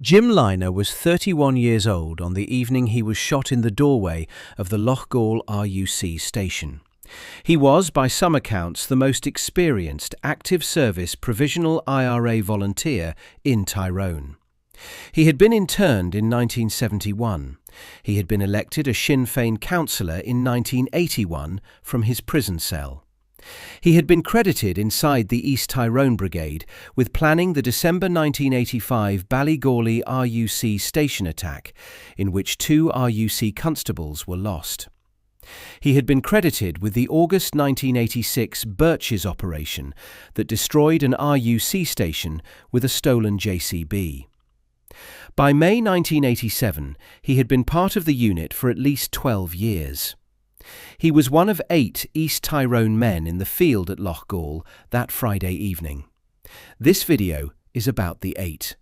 Jim Lynagh was 31 years old on the evening he was shot in the doorway of the Loughgall RUC station. He was, by some accounts, the most experienced active service Provisional IRA volunteer in Tyrone. He had been interned in 1971. He had been elected a Sinn Fein councillor in 1981 from his prison cell. He had been credited inside the East Tyrone Brigade with planning the December 1985 Ballygawley RUC station attack, in which 2 RUC constables were lost. He had been credited with the August 1986 Birches operation that destroyed an RUC station with a stolen JCB. By May 1987, he had been part of the unit for at least 12 years. He was one of 8 East Tyrone men in the field at Loughgall that Friday evening. This video is about the 8.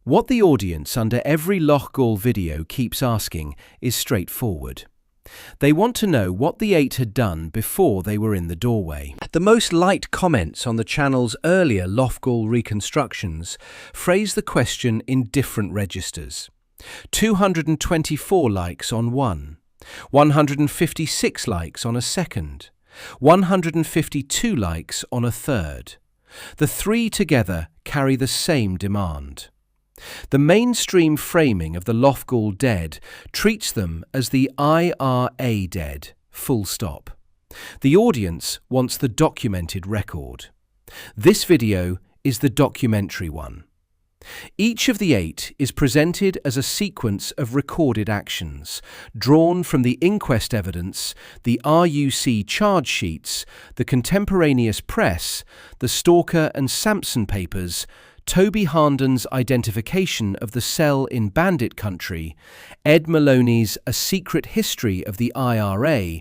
What the audience under every Loughgall video keeps asking is straightforward. They want to know what the 8 had done before they were in the doorway. The most liked comments on the channel's earlier Loughgall reconstructions phrase the question in different registers. 224 likes on one, 156 likes on a second, 152 likes on a third. The 3 together carry the same demand. The mainstream framing of the Loughgall dead treats them as the IRA dead, full stop. The audience wants the documented record. This video is the documentary one. Each of the 8 is presented as a sequence of recorded actions, drawn from the inquest evidence, the RUC charge sheets, the contemporaneous press, the Stalker and Sampson papers, Toby Harnden's identification of the cell in Bandit Country, Ed Moloney's A Secret History of the IRA,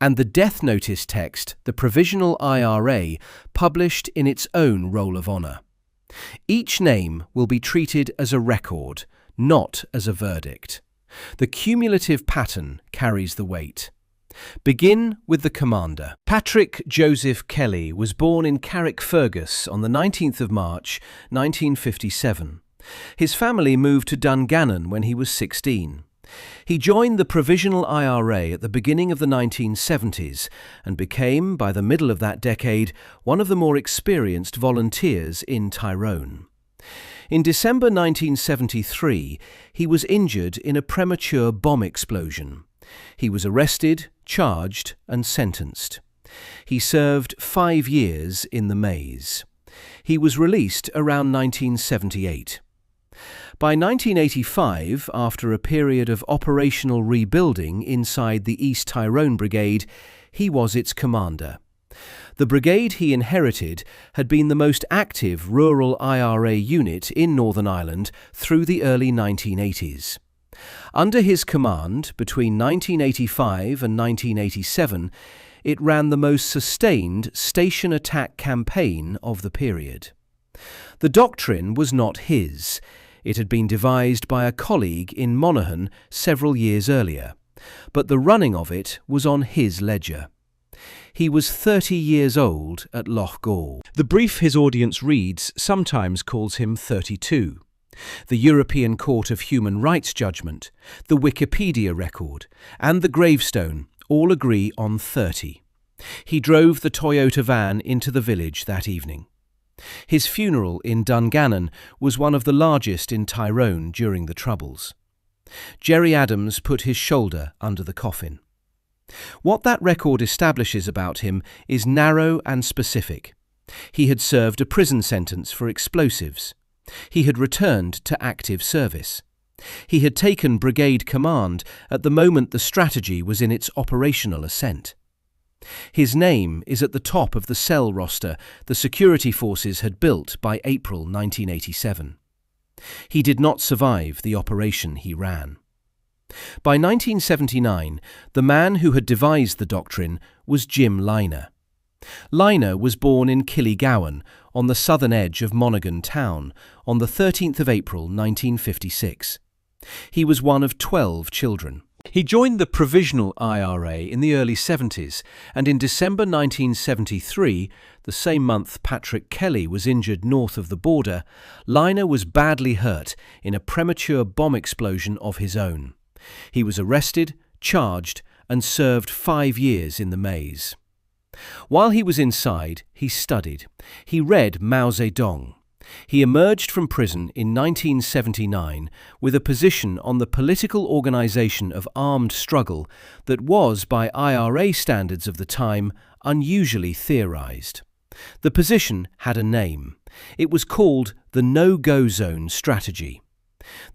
and the death notice text the Provisional IRA published in its own Roll of Honour. Each name will be treated as a record, not as a verdict. The cumulative pattern carries the weight. Begin with the commander. Patrick Joseph Kelly was born in Carrickfergus on the 19th of March 1957. His family moved to Dungannon when he was 16. He joined the Provisional IRA at the beginning of the 1970s and became, by the middle of that decade, one of the more experienced volunteers in Tyrone. In December 1973, he was injured in a premature bomb explosion. He was arrested, charged and sentenced. He served 5 years in the maze. He was released around 1978. By 1985, after a period of operational rebuilding inside the East Tyrone Brigade, he was its commander. The brigade he inherited had been the most active rural IRA unit in Northern Ireland through the early 1980s. Under his command, between 1985 and 1987, it ran the most sustained station attack campaign of the period. The doctrine was not his. It had been devised by a colleague in Monaghan several years earlier, but the running of it was on his ledger. He was 30 years old at Loughgall. The brief his audience reads sometimes calls him 32. The European Court of Human Rights judgment, the Wikipedia record, and the gravestone all agree on 30. He drove the Toyota van into the village that evening. His funeral in Dungannon was one of the largest in Tyrone during the Troubles. Jerry Adams put his shoulder under the coffin. What that record establishes about him is narrow and specific. He had served a prison sentence for explosives. He had returned to active service. He had taken brigade command at the moment the strategy was in its operational ascent. His name is at the top of the cell roster the security forces had built by April 1987. He did not survive the operation he ran. By 1979, the man who had devised the doctrine was Jim Lynagh. Lynagh was born in Killygowan, on the southern edge of Monaghan town, on the 13th of April 1956. He was one of 12 children. He joined the Provisional IRA in the early 70s, and in December 1973, the same month Patrick Kelly was injured north of the border, Lynagh was badly hurt in a premature bomb explosion of his own. He was arrested, charged, and served 5 years in the maze. While he was inside, he studied. He read Mao Zedong. He emerged from prison in 1979 with a position on the political organisation of armed struggle that was, by IRA standards of the time, unusually theorised. The position had a name. It was called the no-go zone strategy.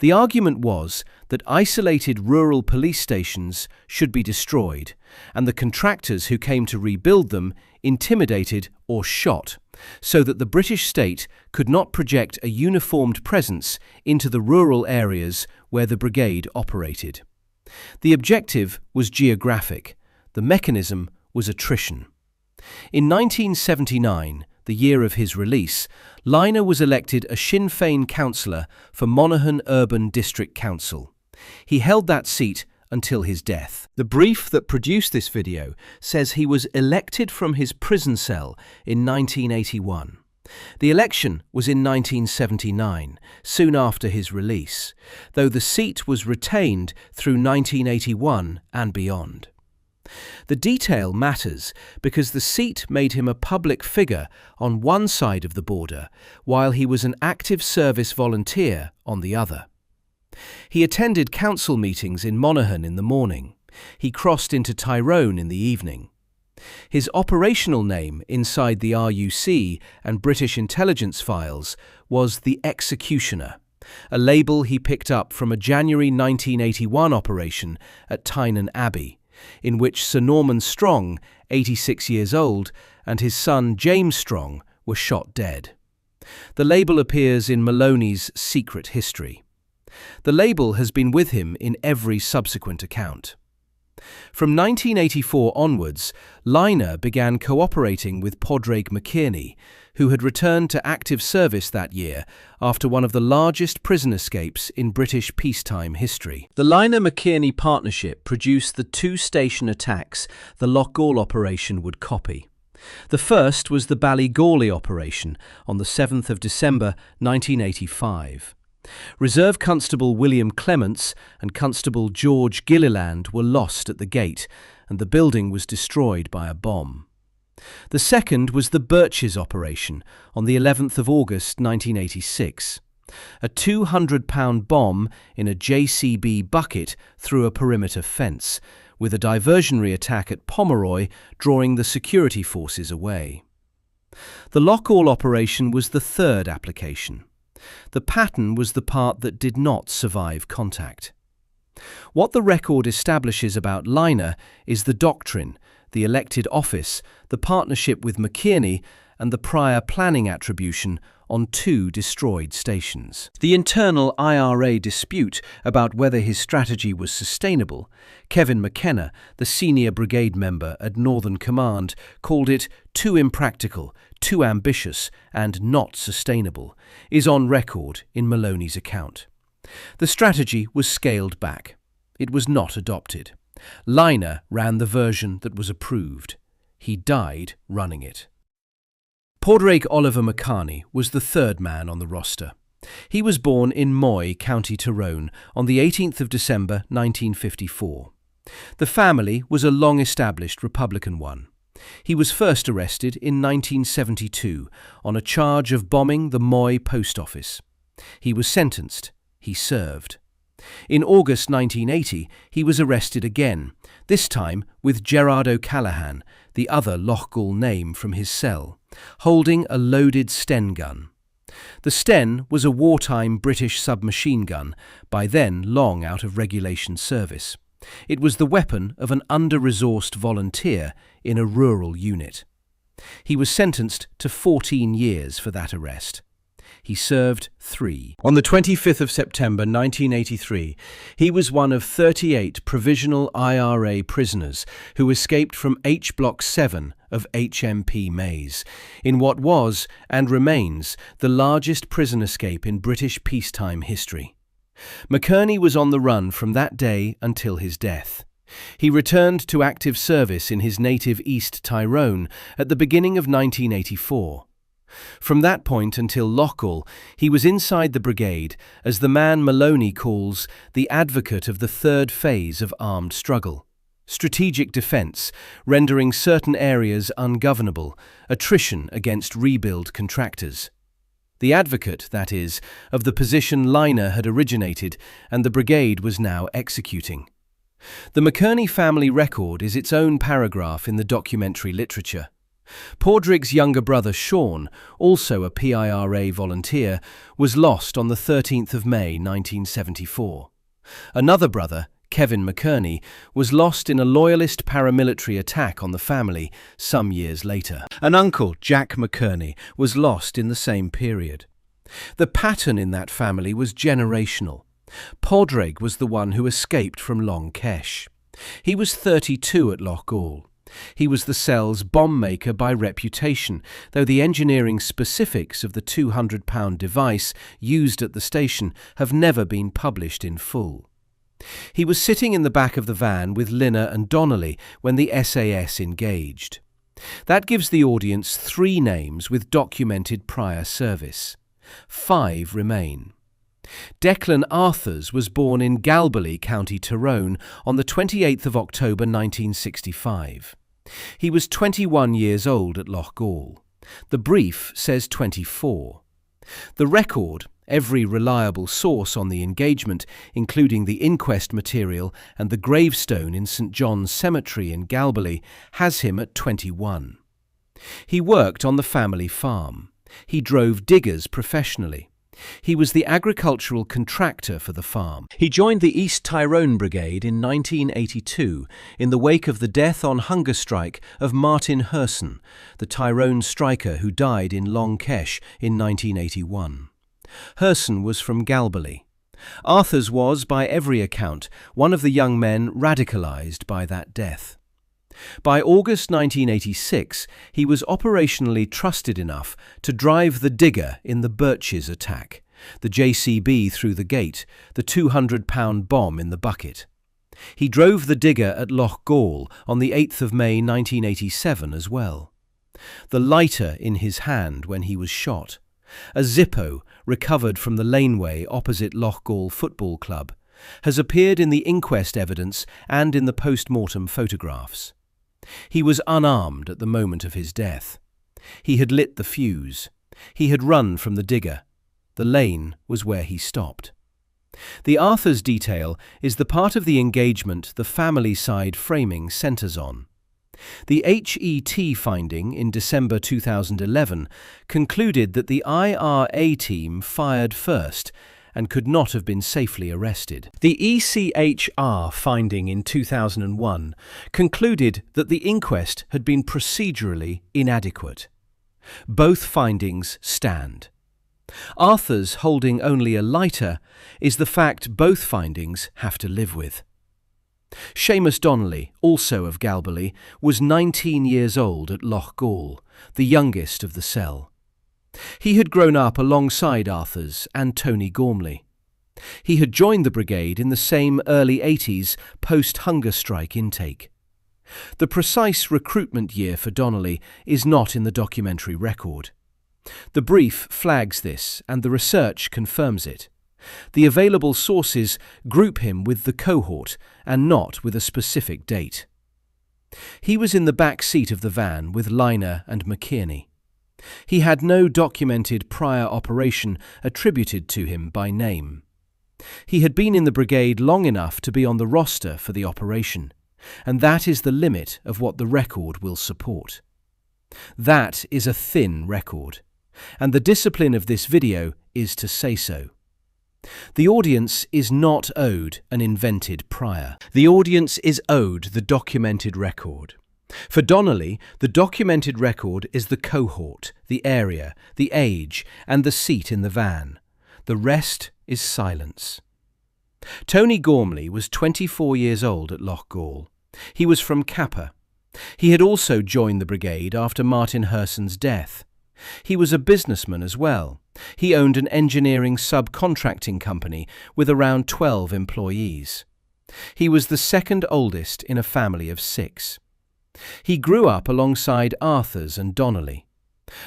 The argument was that isolated rural police stations should be destroyed, and the contractors who came to rebuild them intimidated or shot, so that the British state could not project a uniformed presence into the rural areas where the brigade operated. The objective was geographic. The mechanism was attrition. In 1979, the year of his release, Lynagh was elected a Sinn Fein councillor for Monaghan Urban District Council. He held that seat until his death. The brief that produced this video says he was elected from his prison cell in 1981. The election was in 1979, soon after his release, though the seat was retained through 1981 and beyond. The detail matters because the seat made him a public figure on one side of the border, while he was an active service volunteer on the other. He attended council meetings in Monaghan in the morning. He crossed into Tyrone in the evening. His operational name inside the RUC and British intelligence files was the Executioner, a label he picked up from a January 1981 operation at Tynan Abbey, in which Sir Norman Strong, 86 years old, and his son James Strong were shot dead. The label appears in Moloney's Secret History. The label has been with him in every subsequent account. From 1984 onwards, Lynagh began cooperating with Padraig McKearney, who had returned to active service that year after one of the largest prison escapes in British peacetime history. The Lynagh-McKearney partnership produced the two-station attacks the Loughgall operation would copy. The first was the Ballygawley operation on the 7th of December 1985. Reserve Constable William Clements and Constable George Gilliland were lost at the gate, and the building was destroyed by a bomb. The second was the Birches operation on the 11th of August 1986. A 200-pound bomb in a JCB bucket through a perimeter fence, with a diversionary attack at Pomeroy drawing the security forces away. The Loughgall operation was the third application. The pattern was the part that did not survive contact. What the record establishes about Lynagh is the doctrine, the elected office, the partnership with McKearney, and the prior planning attribution on two destroyed stations. The internal IRA dispute about whether his strategy was sustainable, Kevin McKenna, the senior brigade member at Northern Command, called it too impractical, too ambitious, and not sustainable, is on record in Moloney's account. The strategy was scaled back. It was not adopted. Lynagh ran the version that was approved. He died running it. Padraig Oliver McKearney was the third man on the roster. He was born in Moy, County Tyrone, on the 18th of December 1954. The family was a long-established Republican one. He was first arrested in 1972 on a charge of bombing the Moy post office. He was sentenced. He served. In August 1980, he was arrested again, this time with Gerard O'Callaghan, the other Loughgall name, from his cell, holding a loaded Sten gun. The Sten was a wartime British submachine gun, by then long out of regulation service. It was the weapon of an under-resourced volunteer in a rural unit. He was sentenced to 14 years for that arrest. He served 3. On the 25th of September 1983, he was one of 38 Provisional IRA prisoners who escaped from H Block 7 of HMP Maze, in what was, and remains, the largest prison escape in British peacetime history. McKearney was on the run from that day until his death. He returned to active service in his native East Tyrone at the beginning of 1984. From that point until Loughgall, he was inside the brigade as the man Moloney calls the advocate of the third phase of armed struggle. Strategic defence, rendering certain areas ungovernable, attrition against rebuild contractors. The advocate, that is, of the position Lynagh had originated and the brigade was now executing. The McKearney family record is its own paragraph in the documentary literature. Padraig's younger brother Sean, also a PIRA volunteer, was lost on the 13th of May 1974. Another brother, Kevin McKearney, was lost in a loyalist paramilitary attack on the family some years later. An uncle, Jack McKearney, was lost in the same period. The pattern in that family was generational. Padraig was the one who escaped from Lynagh. He was 32 at Loughgall. He was the cell's bomb maker by reputation, though the engineering specifics of the £200 device used at the station have never been published in full. He was sitting in the back of the van with Lynagh and Donnelly when the SAS engaged. That gives the audience 3 names with documented prior service. 5 remain. Declan Arthurs was born in Galbally, County Tyrone, on the 28th of October 1965. He was 21 years old at Loughgall. The brief says 24. The record, every reliable source on the engagement, including the inquest material and the gravestone in St John's Cemetery in Galbally, has him at 21. He worked on the family farm. He drove diggers professionally. He was the agricultural contractor for the farm. He joined the East Tyrone Brigade in 1982 in the wake of the death on hunger strike of Martin Herson, the Tyrone striker who died in Lynagh in 1981. Herson was from Galbally. Arthurs was, by every account, one of the young men radicalised by that death. By August 1986, he was operationally trusted enough to drive the digger in the Birches attack, the JCB through the gate, the £200 bomb in the bucket. He drove the digger at Loughgall on the 8th of May 1987 as well. The lighter in his hand when he was shot. A Zippo, recovered from the laneway opposite Loughgall Football Club, has appeared in the inquest evidence and in the post-mortem photographs. He was unarmed at the moment of his death. He had lit the fuse. He had run from the digger. The lane was where he stopped. The Arthurs detail is the part of the engagement the family side framing centres on. The HET finding in December 2011 concluded that the IRA team fired first and could not have been safely arrested. The ECHR finding in 2001 concluded that the inquest had been procedurally inadequate. Both findings stand. Arthur's holding only a lighter is the fact both findings have to live with. Seamus Donnelly, also of Galbally, was 19 years old at Loughgall, the youngest of the cell. He had grown up alongside Arthurs and Tony Gormley. He had joined the brigade in the same early 80s post-hunger strike intake. The precise recruitment year for Donnelly is not in the documentary record. The brief flags this and the research confirms it. The available sources group him with the cohort and not with a specific date. He was in the back seat of the van with Lynagh and McKearney. He had no documented prior operation attributed to him by name. He had been in the brigade long enough to be on the roster for the operation, and that is the limit of what the record will support. That is a thin record, and the discipline of this video is to say so. The audience is not owed an invented prior. The audience is owed the documented record. For Donnelly, the documented record is the cohort, the area, the age, and the seat in the van. The rest is silence. Tony Gormley was 24 years old at Loughgall. He was from Kappa. He had also joined the brigade after Martin Herson's death. He was a businessman as well. He owned an engineering subcontracting company with around 12 employees. He was the second oldest in a family of 6. He grew up alongside Arthurs and Donnelly.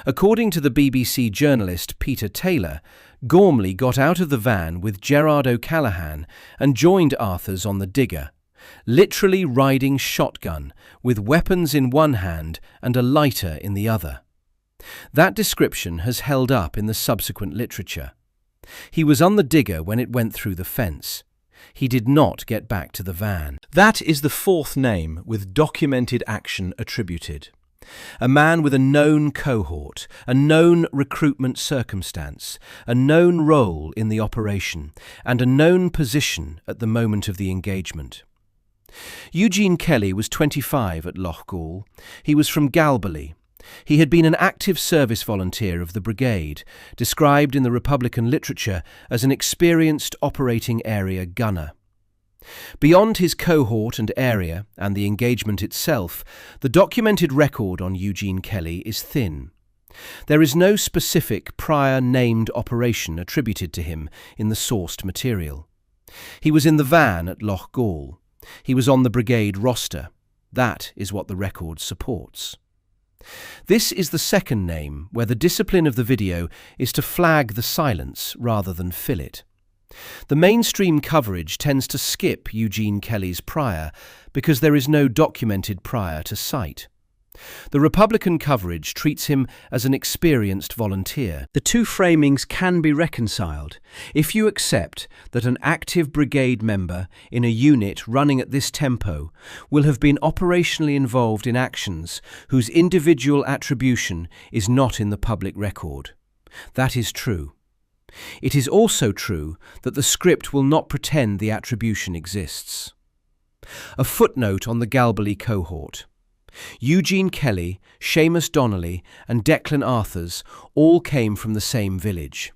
According to the BBC journalist Peter Taylor, Gormley got out of the van with Gerard O'Callaghan and joined Arthurs on the digger, literally riding shotgun, with weapons in one hand and a lighter in the other. That description has held up in the subsequent literature. He was on the digger when it went through the fence. He did not get back to the van. That is the 4th name with documented action attributed. A man with a known cohort, a known recruitment circumstance, a known role in the operation, and a known position at the moment of the engagement. Eugene Kelly was 25 at Loughgall. He was from Galbally. He had been an active service volunteer of the brigade, described in the Republican literature as an experienced operating area gunner. Beyond his cohort and area, and the engagement itself, the documented record on Eugene Kelly is thin. There is no specific prior named operation attributed to him in the sourced material. He was in the van at Loughgall. He was on the brigade roster. That is what the record supports. This is the second name where the discipline of the video is to flag the silence rather than fill it. The mainstream coverage tends to skip Eugene Kelly's prior because there is no documented prior to cite. The Republican coverage treats him as an experienced volunteer. The two framings can be reconciled if you accept that an active brigade member in a unit running at this tempo will have been operationally involved in actions whose individual attribution is not in the public record. That is true. It is also true that the script will not pretend the attribution exists. A footnote on the Galbally cohort. Eugene Kelly, Seamus Donnelly and Declan Arthurs all came from the same village.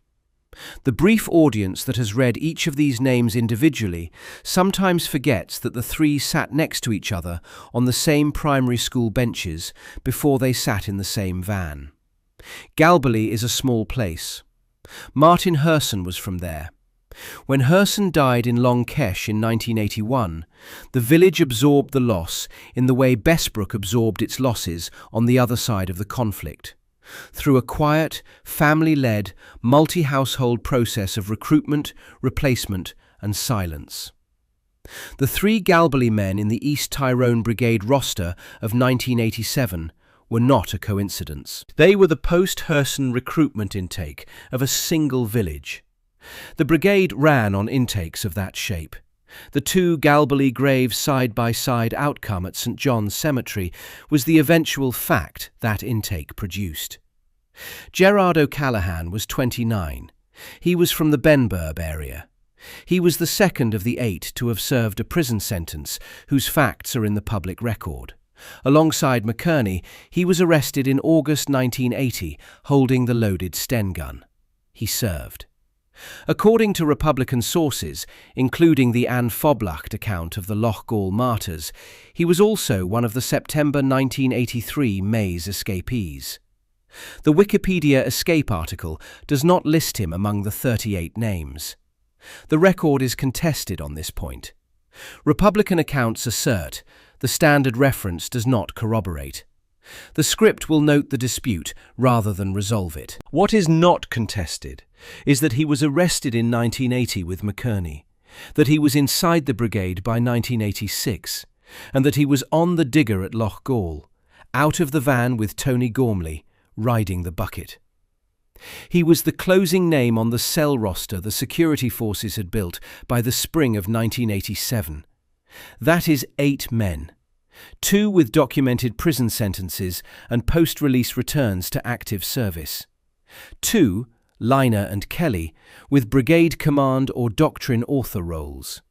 The brief audience that has read each of these names individually sometimes forgets that the 3 sat next to each other on the same primary school benches before they sat in the same van. Galbally is a small place. Martin Herson was from there. When Herson died in Longkesh in 1981, the village absorbed the loss in the way Bessbrook absorbed its losses on the other side of the conflict, through a quiet, family-led, multi-household process of recruitment, replacement and silence. The 3 Galbally men in the East Tyrone Brigade roster of 1987 were not a coincidence. They were the post-Herson recruitment intake of a single village. The brigade ran on intakes of that shape. The 2 Galbally graves side-by-side outcome at St John's Cemetery was the eventual fact that intake produced. Gerard O'Callaghan was 29. He was from the Benburb area. He was the second of the 8 to have served a prison sentence whose facts are in the public record. Alongside McKearney, he was arrested in August 1980 holding the loaded Sten gun. He served. According to Republican sources, including the Anne Foblacht account of the Loughgall martyrs, he was also one of the September 1983 Maze escapees. The Wikipedia escape article does not list him among the 38 names. The record is contested on this point. Republican accounts assert the standard reference does not corroborate. The script will note the dispute rather than resolve it. What is not contested is that he was arrested in 1980 with McKearney, that he was inside the brigade by 1986, and that he was on the digger at Loughgall, out of the van with Tony Gormley, riding the bucket. He was the closing name on the cell roster the security forces had built by the spring of 1987. That is 8 men, 2 with documented prison sentences and post-release returns to active service, 2, Lynagh and Kelly, with brigade command or doctrine author roles,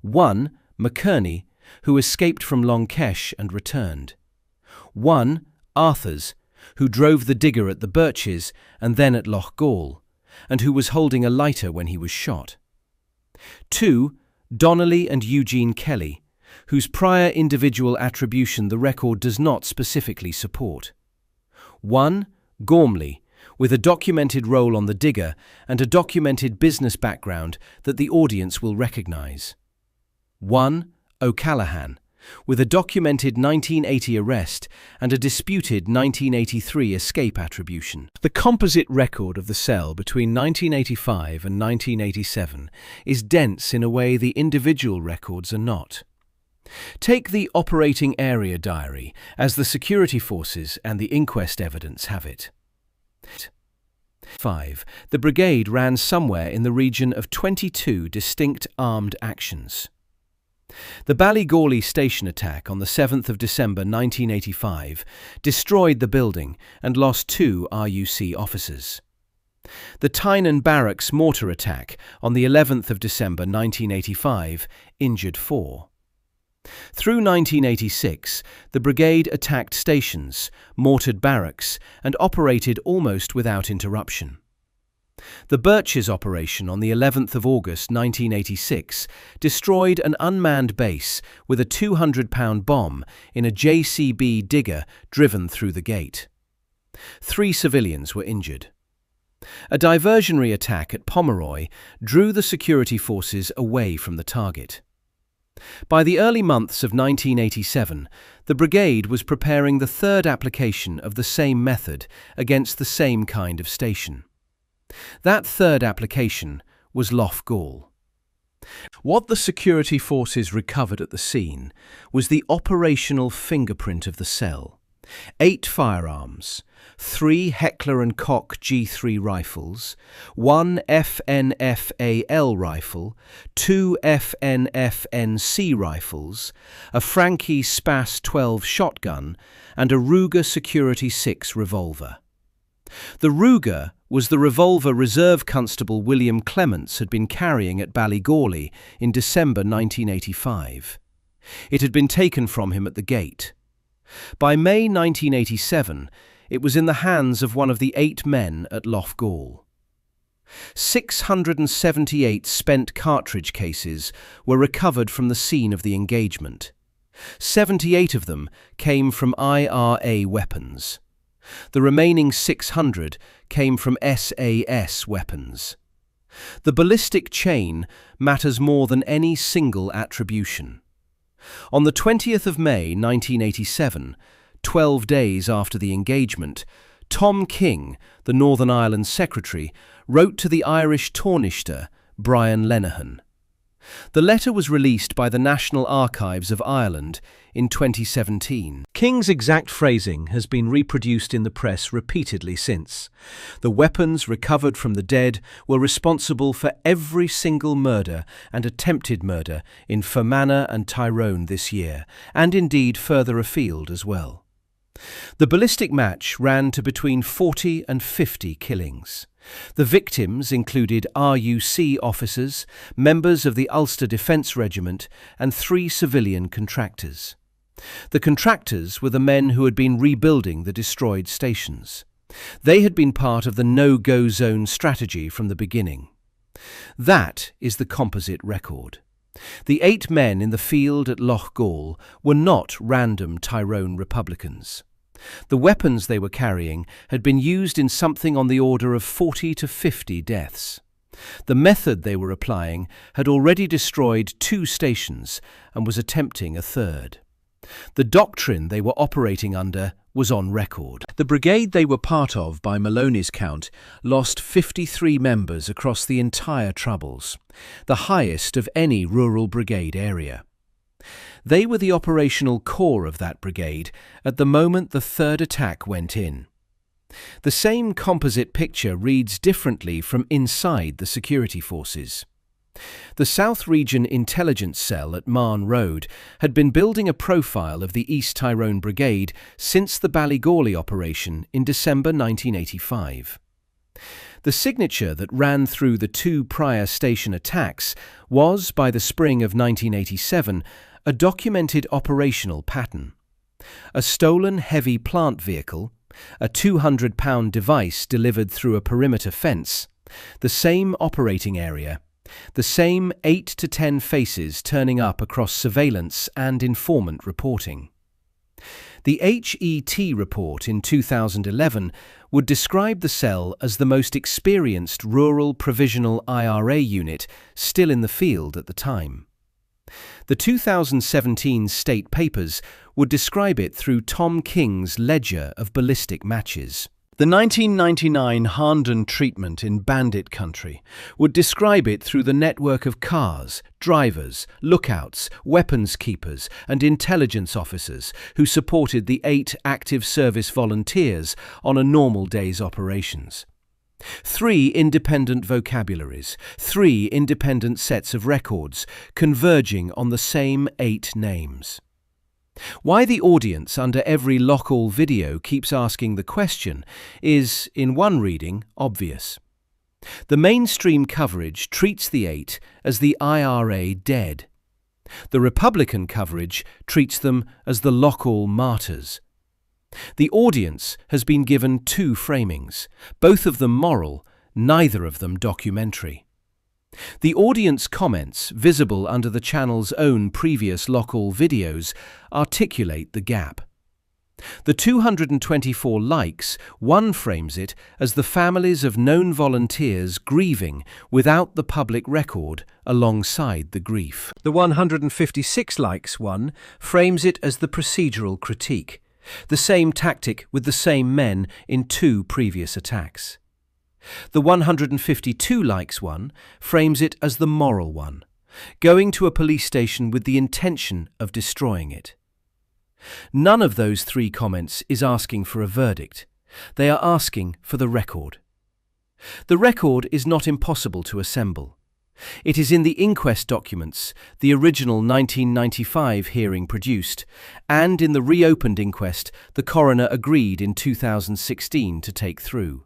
1, McKearney, who escaped from Longkesh and returned, 1, Arthurs, who drove the digger at the Birches and then at Loughgall, and who was holding a lighter when he was shot, 2, Donnelly and Eugene Kelly, whose prior individual attribution the record does not specifically support, 1, Gormley, with a documented role on the digger and a documented business background that the audience will recognise. 1. O'Callaghan, with a documented 1980 arrest and a disputed 1983 escape attribution. The composite record of the cell between 1985 and 1987 is dense in a way the individual records are not. Take the operating area diary as the security forces and the inquest evidence have it. 5. The brigade ran somewhere in the region of 22 distinct armed actions. The Ballygawley station attack on the 7th of December 1985 destroyed the building and lost 2 RUC officers. The Tyne Barracks mortar attack on the 11th of December 1985 injured 4. Through 1986, the brigade attacked stations, mortared barracks, and operated almost without interruption. The Birches operation on the 11th of August 1986 destroyed an unmanned base with a 200-pound bomb in a JCB digger driven through the gate. 3 civilians were injured. A diversionary attack at Pomeroy drew the security forces away from the target. By the early months of 1987, the brigade was preparing the 3rd application of the same method against the same kind of station. That 3rd application was Loughgall. What the security forces recovered at the scene was the operational fingerprint of the cell, 8 firearms, 3 Heckler & Koch G3 rifles, 1 FNFAL rifle, 2 FNFNC rifles, a Franke Spas 12 shotgun, and a Ruger Security 6 revolver. The Ruger was the revolver Reserve Constable William Clements had been carrying at Ballygawley in December 1985. It had been taken from him at the gate. By May 1987, it was in the hands of one of the 8 men at Loughgall. 678 spent cartridge cases were recovered from the scene of the engagement. 78 of them came from IRA weapons. The remaining 600 came from SAS weapons. The ballistic chain matters more than any single attribution. On the 20th of May 1987, 12 days after the engagement, Tom King, the Northern Ireland Secretary, wrote to the Irish Taoiseach, Brian Lynagh. The letter was released by the National Archives of Ireland in 2017. King's exact phrasing has been reproduced in the press repeatedly since. The weapons recovered from the dead were responsible for every single murder and attempted murder in Fermanagh and Tyrone this year, and indeed further afield as well. The ballistic match ran to between 40 and 50 killings. The victims included RUC officers, members of the Ulster Defence Regiment, and 3 civilian contractors. The contractors were the men who had been rebuilding the destroyed stations. They had been part of the no-go zone strategy from the beginning. That is the composite record. The 8 men in the field at Loughgall were not random Tyrone Republicans. The weapons they were carrying had been used in something on the order of 40 to 50 deaths. The method they were applying had already destroyed 2 stations and was attempting a 3rd. The doctrine they were operating under was on record. The brigade they were part of, by Moloney's count, lost 53 members across the entire Troubles, the highest of any rural brigade area. They were the operational core of that brigade at the moment the 3rd attack went in. The same composite picture reads differently from inside the security forces. The South Region Intelligence Cell at Marne Road had been building a profile of the East Tyrone Brigade since the Ballygawley operation in December 1985. The signature that ran through the 2 prior station attacks was, by the spring of 1987, a documented operational pattern. A stolen heavy plant vehicle, a 200-pound device delivered through a perimeter fence, the same operating area, the same 8 to 10 faces turning up across surveillance and informant reporting. The HET report in 2011 would describe the cell as the most experienced rural provisional IRA unit still in the field at the time. The 2017 State Papers would describe it through Tom King's ledger of ballistic matches. The 1999 Harnden treatment in Bandit Country would describe it through the network of cars, drivers, lookouts, weapons keepers and intelligence officers who supported the 8 active service volunteers on a normal day's operations. 3 independent vocabularies, 3 independent sets of records, converging on the same 8 names. Why the audience under every Loughgall video keeps asking the question is, in one reading, obvious. The mainstream coverage treats the 8 as the IRA dead. The Republican coverage treats them as the Loughgall martyrs. The audience has been given 2 framings, both of them moral, neither of them documentary. The audience comments, visible under the channel's own previous Loughgall videos, articulate the gap. The 224 likes, one frames it as the families of known volunteers grieving without the public record alongside the grief. The 156 likes one frames it as the procedural critique, the same tactic with the same men in 2 previous attacks. The 152 likes one frames it as the moral one, going to a police station with the intention of destroying it. None of those 3 comments is asking for a verdict. They are asking for the record. The record is not impossible to assemble. It is in the inquest documents, the original 1995 hearing produced, and in the reopened inquest the coroner agreed in 2016 to take through.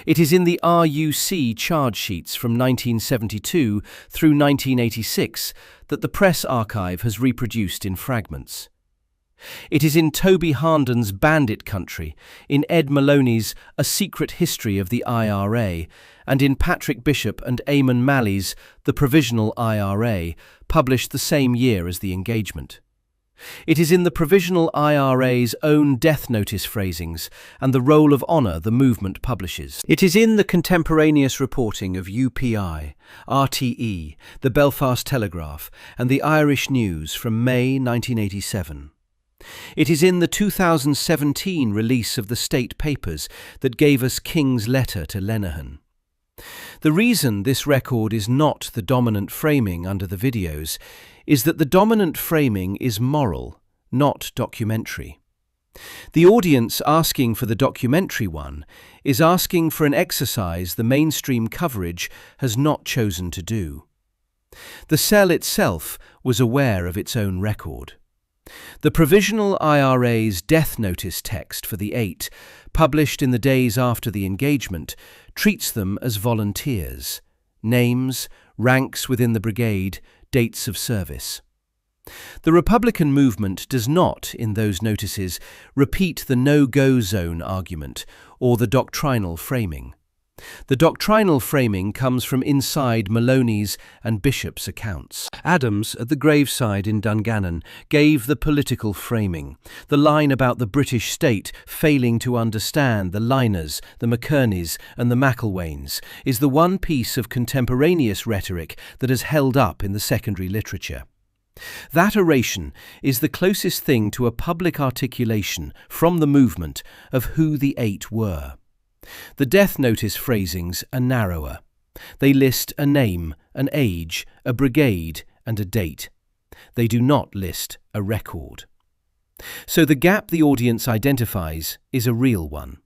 It is in the RUC charge sheets from 1972 through 1986 that the press archive has reproduced in fragments. It is in Toby Harnden's Bandit Country, in Ed Moloney's A Secret History of the IRA, and in Patrick Bishop and Eamon Malley's The Provisional IRA, published the same year as the engagement. It is in the Provisional IRA's own death notice phrasings and the roll of honour the movement publishes. It is in the contemporaneous reporting of UPI, RTE, the Belfast Telegraph and the Irish News from May 1987. It is in the 2017 release of the State Papers that gave us King's letter to Lynagh. The reason this record is not the dominant framing under the videos is that the dominant framing is moral, not documentary. The audience asking for the documentary one is asking for an exercise the mainstream coverage has not chosen to do. The cell itself was aware of its own record. The Provisional IRA's death notice text for the 8, published in the days after the engagement, treats them as volunteers, names, ranks within the brigade, dates of service. The Republican movement does not, in those notices, repeat the no-go zone argument or the doctrinal framing. The doctrinal framing comes from inside Moloney's and Bishop's accounts. Adams, at the graveside in Dungannon, gave the political framing. The line about the British state failing to understand the Lynaghs, the McKearneys and the McIlwains is the one piece of contemporaneous rhetoric that has held up in the secondary literature. That oration is the closest thing to a public articulation from the movement of who the 8 were. The death notice phrasings are narrower. They list a name, an age, a brigade and a date. They do not list a record. So the gap the audience identifies is a real one.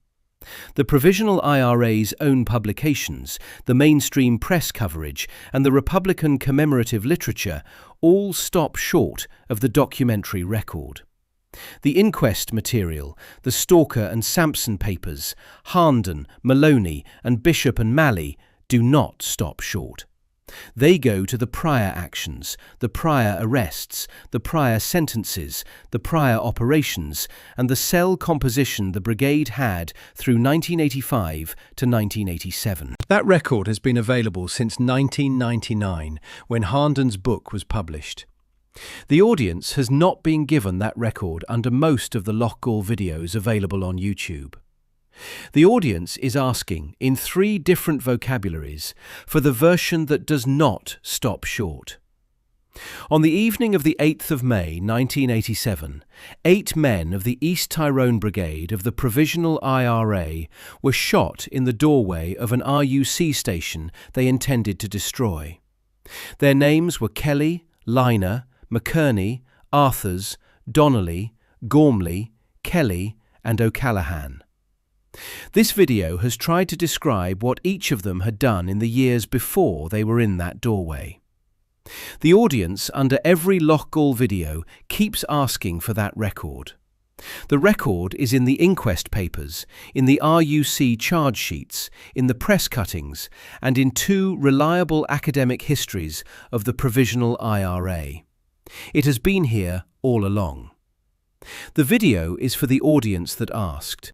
The Provisional IRA's own publications, the mainstream press coverage and the Republican commemorative literature all stop short of the documentary record. The inquest material, the Stalker and Sampson papers, Harnden, Moloney and Bishop and Malley do not stop short. They go to the prior actions, the prior arrests, the prior sentences, the prior operations and the cell composition the brigade had through 1985 to 1987. That record has been available since 1999 when Harnden's book was published. The audience has not been given that record under most of the Loughgall videos available on YouTube. The audience is asking, in 3 different vocabularies, for the version that does not stop short. On the evening of the 8th of May 1987, 8 men of the East Tyrone Brigade of the Provisional IRA were shot in the doorway of an RUC station they intended to destroy. Their names were Kelly, Lynagh, McKearney, Arthurs, Donnelly, Gormley, Kelly and O'Callaghan. This video has tried to describe what each of them had done in the years before they were in that doorway. The audience under every Loughgall video keeps asking for that record. The record is in the inquest papers, in the RUC charge sheets, in the press cuttings, and in 2 reliable academic histories of the Provisional IRA. It has been here all along. The video is for the audience that asked.